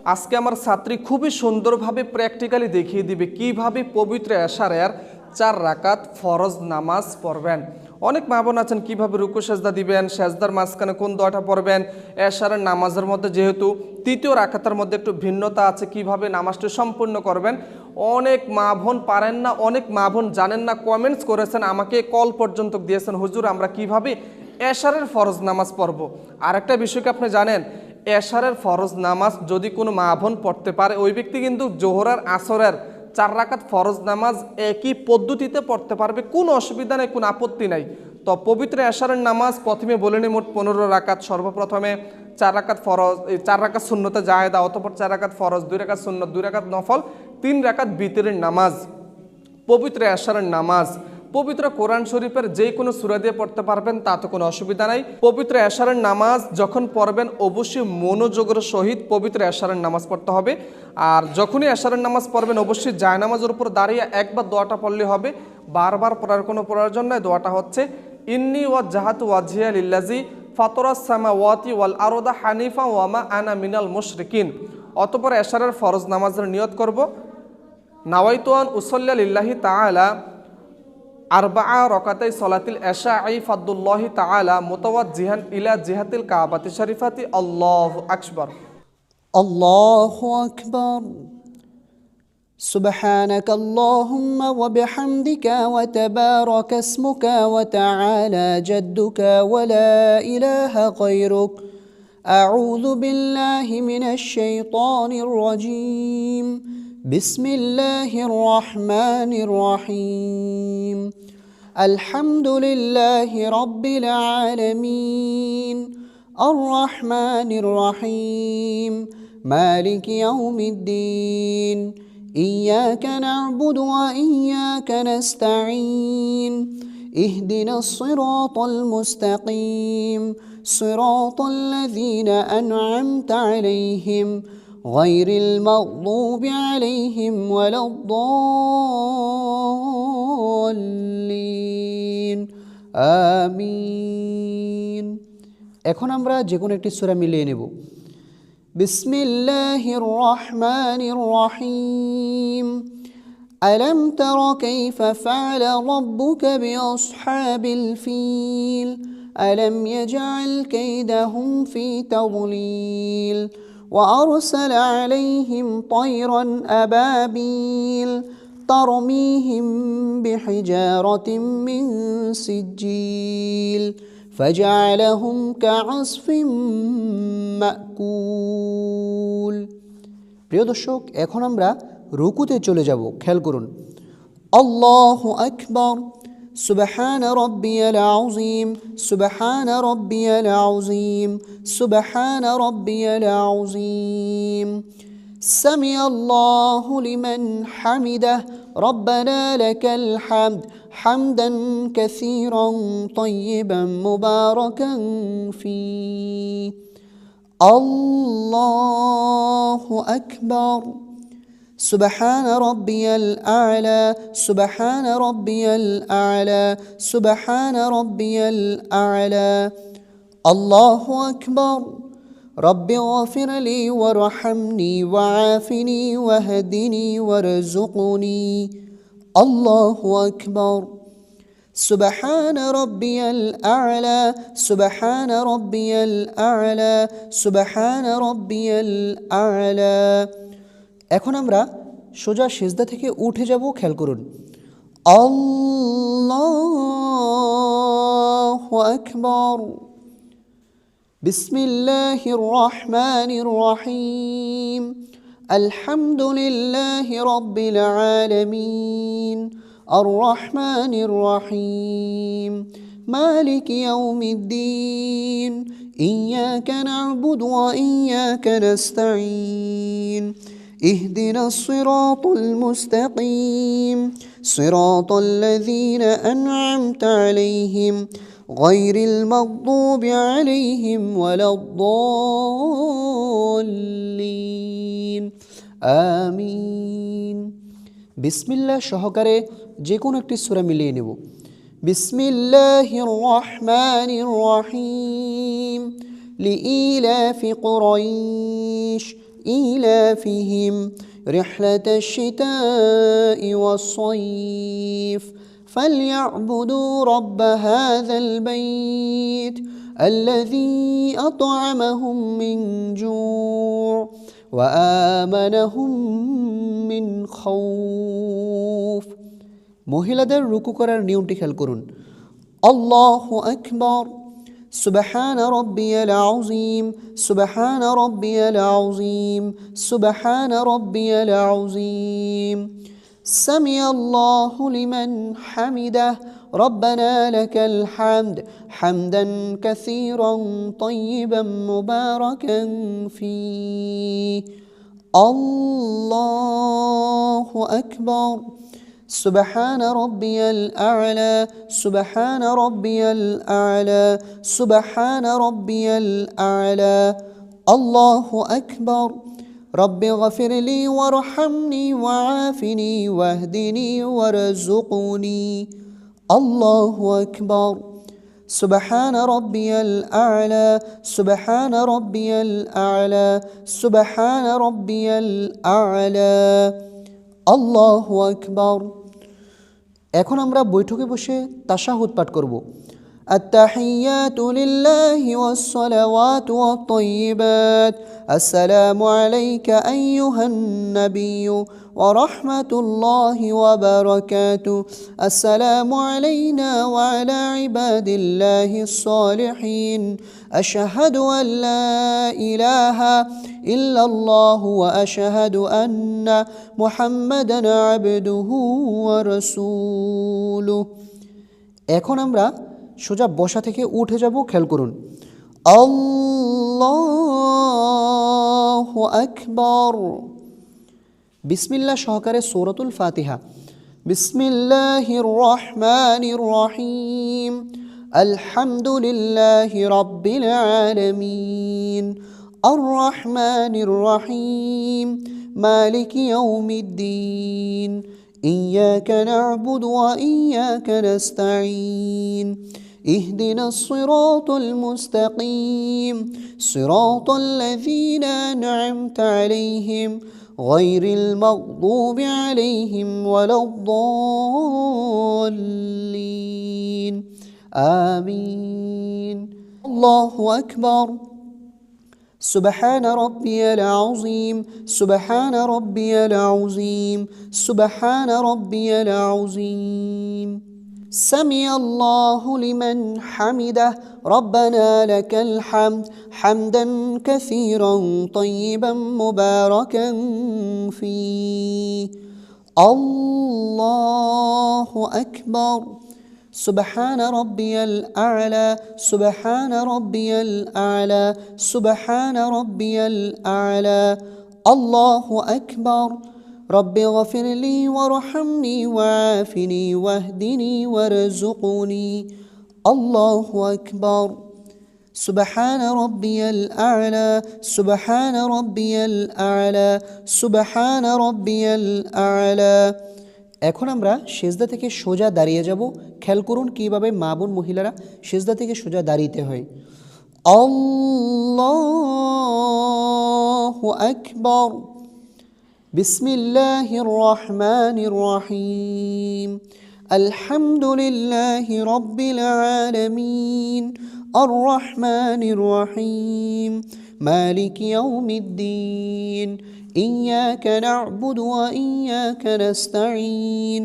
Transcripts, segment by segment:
আজকে আমার ছাত্রী খুবই সুন্দরভাবে প্র্যাকটিক্যালি দেখিয়ে দিবে কিভাবে পবিত্র এশারের 4 রাকাত ফরজ নামাজ পড়বেন। অনেক মা বোন আছেন কিভাবে রুকু সেজদা দিবেন, সেজদার মাঝখানে কোন দোয়াটা পড়বেন। এশারের নামাজের মধ্যে যেহেতু তৃতীয় রাকাতের মধ্যে একটু ভিন্নতা আছে, কিভাবে নামাজটি সম্পূর্ণ করবেন। অনেক মা বোন পারেন না, অনেক মা বোন জানেন না, কমেন্টস করেছেন, আমাকে কল পর্যন্ত দিয়েছেন, হুজুর আমরা কিভাবে এশারের ফরজ নামাজ পড়ব। আরেকটা বিষয়কে আপনি জানেন, এশারের ফরজ নামাজ যদি কোনো মা বোন পড়তে পারে, ওই ব্যক্তি কিন্তু জোহরার আসরের 4 রাকাত ফরজ নামাজ একই পদ্ধতিতে পড়তে পারবে, কোনো অসুবিধা নেই, কোনো আপত্তি নাই। তো পবিত্র এশারের নামাজ প্রথমে বলে নিই মোট 15 রাকাত। সর্বপ্রথমে 4 রাকাত ফরজ, 4 রাকাত সুন্নতে জায়েদা, অতঃপর 4 রাকাত ফরজ, 2 রাকাত সুন্নত, 2 রাকাত নফল, 3 রাকাত বিতরের নামাজ। পবিত্র এশারের নামাজ পবিত্র কোরআন শরীফের যে কোনো সূরা দিয়ে পড়তে পারবেন, তাতে কোনো অসুবিধা নাই। পবিত্র এশারের নামাজ যখন পড়বেন অবশ্যই মনোযোগের সহিত পবিত্র এশারের নামাজ পড়তে হবে। আর যখনই এশারের নামাজ পড়বেন অবশ্যই জায়নামাজের উপর দাঁড়িয়ে একবার দোয়াটা পড়লে হবে, বারবার পড়ার কোনো প্রয়োজন নয়। দোয়াটা হচ্ছে ইন্নী ওয়াজ্জাহাতু ওয়াজহিয়া লিল্লাযী ফাতারাস সামাওয়াতি ওয়াল আরদা হানিফা ওয়া মা আনা মিনাল মুশরিকিন। অতঃপর এশারের ফরজ নামাজের নিয়ত করব, নাওয়াইতু আন উসাল্লি লিল্লাহি তাআলা আরবাআ রাকাতাই সলাতিল ইশাঈ ফাদুল্লাহি তাআলা মুতাওয়াজ্জিহান ইলা জিহাতিল কাবাতি শরীফাতি। আল্লাহু আকবার। الله أكبر. سبحانك اللهم وبحمدك وتبارك اسمك وتعالى جدك ولا إله غيرك. أعوذ بالله من الشيطان الرجيم. بسم الله الرحمن الرحيم. الحمد لله رب العالمين الرحمن الرحيم مالك يوم الدين. إياك نعبد وإياك نستعين. اهدنا الصراط المستقيم صراط الذين أنعمت عليهم غير المغضوب عليهم ولا الضالين آمين. এখন আমরা যে কোনো একটি সূরা মিলিয়ে নেব। বিসমিল্লাহির রহমানির রহিম। ألم تر كيف فعل ربك بأصحاب الفيل ألم يجعل كيدهم في تضليل وأرسل عليهم طيرا أبابيل ترميهم بحجارة من سجيل فجعلهم كعصف মাকুল। প্রিয় দর্শক, এখন আমরা রুকুতে চলে যাব, খেয়াল করুন। আল্লাহু আকবার। সুবহান রাব্বিয়াল আযীম সুবহান রাব্বিয়াল আযীম সুবহান রাব্বিয়াল আযীম। সামিআল্লাহু লিমান হামিদাহ রব্বানা লাকাল হামদ حمدا كثيرا طيبا مباركا فيه. الله أكبر. سبحان ربي الأعلى سبحان ربي الأعلى سبحان ربي الأعلى. الله أكبر. رب اغفر لي وارحمني وعافني واهدني وارزقني. الله أكبر. سبحان ربي الأعلى سبحان ربي الأعلى سبحان ربي الأعلى. এখন আমরা সোজা সিজদা থেকে উঠে যাব, খেয়াল করুন। আল্লাহু আকবার। বিসমিল্লাহির রহমানির রহিম। الحمد لله رب العالمين الرحمن الرحيم مالك يوم الدين. إياك نعبد وإياك نستعين. اهدنا الصراط المستقيم صراط الذين أنعمت عليهم غير المغضوب عليهم ولا الضالين آمين. বিসমিল্লাহ সহকারে যে কোনো একটি সূরা মিলিয়ে নেব। বিসমিল্লাহির রহমানির রহিম। লিইলাফি কুরাইশ إيلافهم رحلة الشتاء والصيف فليعبدوا رب هذا البيت الذي أطعمهم من جوع وآمنهم من خوف। মহিলাদের রুকু করার নিয়মটি খেয়াল করুন। আল্লাহু আকবার, সুবহান রাব্বিয়াল আযীম, সুবহান রাব্বিয়াল আযীম, সুবহান রাব্বিয়াল আযীম। সামিআল্লাহু লিমান হামিদাহ, রব্বানা লাকাল হামদ, হামদান কাসীরান তাইয়িবান মুবারাকান ফীহ। আল্লাহু আকবার। سبحان ربي الأعلى، سبحان ربي الأعلى، سبحان ربي الأعلى. الله أكبر. رب اغفر لي وارحمني وعافني واهدني وارزقني. الله أكبر. سبحان ربي الأعلى، سبحان ربي الأعلى، سبحان ربي الأعلى. الله أكبر. এখন আমরা বৈঠকে বসে তাশাহুদ পাঠ করব। التحيات لله والصلوات والطيبات السلام عليك أيها النبي ورحمة الله وبركاته السلام علينا وعلى عباد الله الصالحين أشهد أن لا إله إلا الله وأشهد أن محمدا عبده ورسوله. এখন আমরা সোজা বসা থেকে উঠে যাব, খেয়াল করুন। আল্লাহু আকবার। বিসমিল্লাহ সহকারে সূরাতুল ফাতিহা। বিসমিল্লাহির রহমানির রহিম। আলহামদুলিল্লাহি রাব্বিল আলামিন আর রহমানির রহিম মালিকি ইয়াউমিদ্দিন إياك نعبد وإياك نستعين اهدنا الصراط المستقيم صراط الذين أنعمت عليهم غير المغضوب عليهم ولا الضالين آمين. الله أكبر. سبحان ربي العظيم، سبحان ربي العظيم، سبحان ربي العظيم. سمع الله لمن حمده ربنا لك الحمد حمدا كثيرا طيبا مباركا فيه. الله أكبر. سبحان ربي الأعلى، سبحان ربي الأعلى، سبحان ربي الأعلى. الله أكبر. رب اغفر لي وارحمني وعافني واهدني وارزقني. الله أكبر. سبحان ربي الأعلى، سبحان ربي الأعلى، سبحان ربي الأعلى. এখন আমরা সেজদা থেকে সোজা দাঁড়িয়ে যাব। খেয়াল করুন কিভাবে মা বোন মহিলারা সেজদা থেকে সোজা দাঁড়িয়ে হয়। আল্লাহু আকবার। বিসমিল্লাহির রহমানির রহিম। আলহামদুলিল্লাহি রাব্বিল আলামিন আর রহমানির রহিম মালিকি ইয়াউমিদ্দিন إياك نعبد وإياك نستعين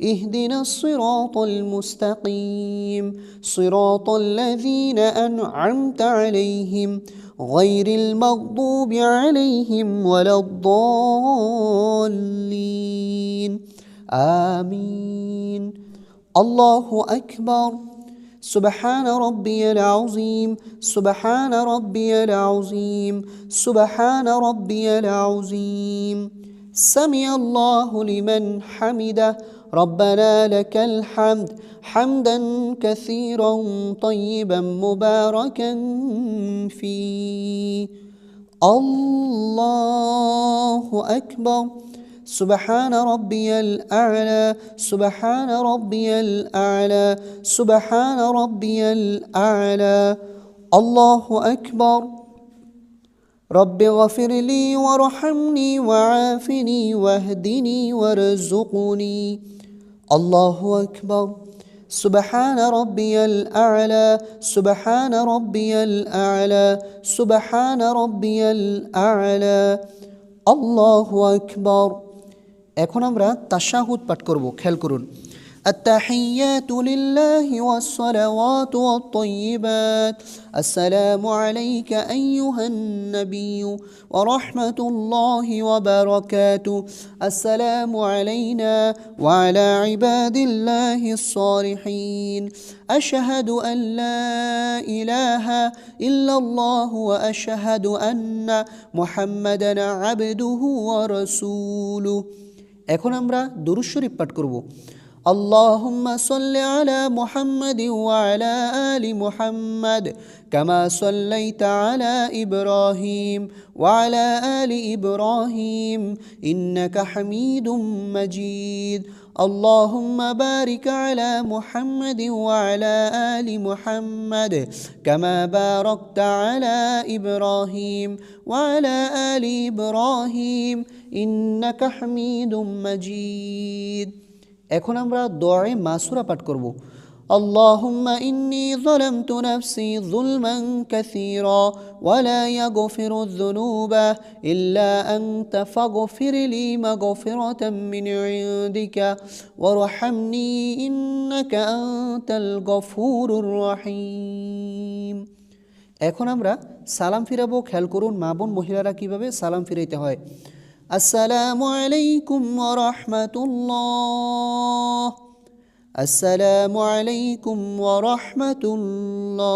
اهدنا الصراط المستقيم صراط الذين أنعمت عليهم غير المغضوب عليهم ولا الضالين آمين. الله أكبر. سبحان ربي العظيم، سبحان ربي العظيم، سبحان ربي العظيم. سمع الله لمن حمده ربنا لك الحمد حمدا كثيرا طيبا مباركا فيه. الله أكبر. سبحان ربي الأعلى، سبحان ربي الأعلى، سبحان ربي الأعلى. الله أكبر. رب اغفر لي وارحمني وعافني واهدني وارزقني الله أكبر سبحان ربي الأعلى سبحان ربي الأعلى سبحان ربي الأعلى الله أكبر এখন আমরা তাশাহুদ পাঠ করব খেয়াল করুন التحيات لله والصلوات والطيبات السلام عليك أيها النبي ورحمة الله وبركاته السلام علينا وعلى عباد الله الصالحين أشهد أن لا إله إلا الله وأشهد أن محمدا عبده ورسوله এখন আমরা দুরূদ শরীফ পাঠ করব اللهم صل على محمد وعلى آل محمد كما صليت على إبراهيم وعلى آل إبراهيم إنك حميد مجيد اللهم بارك على محمد وعلى آل محمد كما باركت على إبراهيم وعلى آل إبراهيم إنك حميد مجيد এখন আমরা দোয়ায়ে মাসুরা পাঠ করব اللهم إني ظلمت نفسي ظلما كثيرا ولا يغفر الذنوب إلا أنت فاغفر لي مغفرة من عندك وارحمني إنك أنت الغفور الرحيم এখন আমরা সালাম ফিরাবো খেয়াল করুন মা বোন মহিলারা কিভাবে সালাম ফিরাইতে হয় আসসালামু আলাইকুম ওয়া রাহমাতুল্লাহ আসসালামু আলাইকুম ওয়া রাহমাতুল্লাহ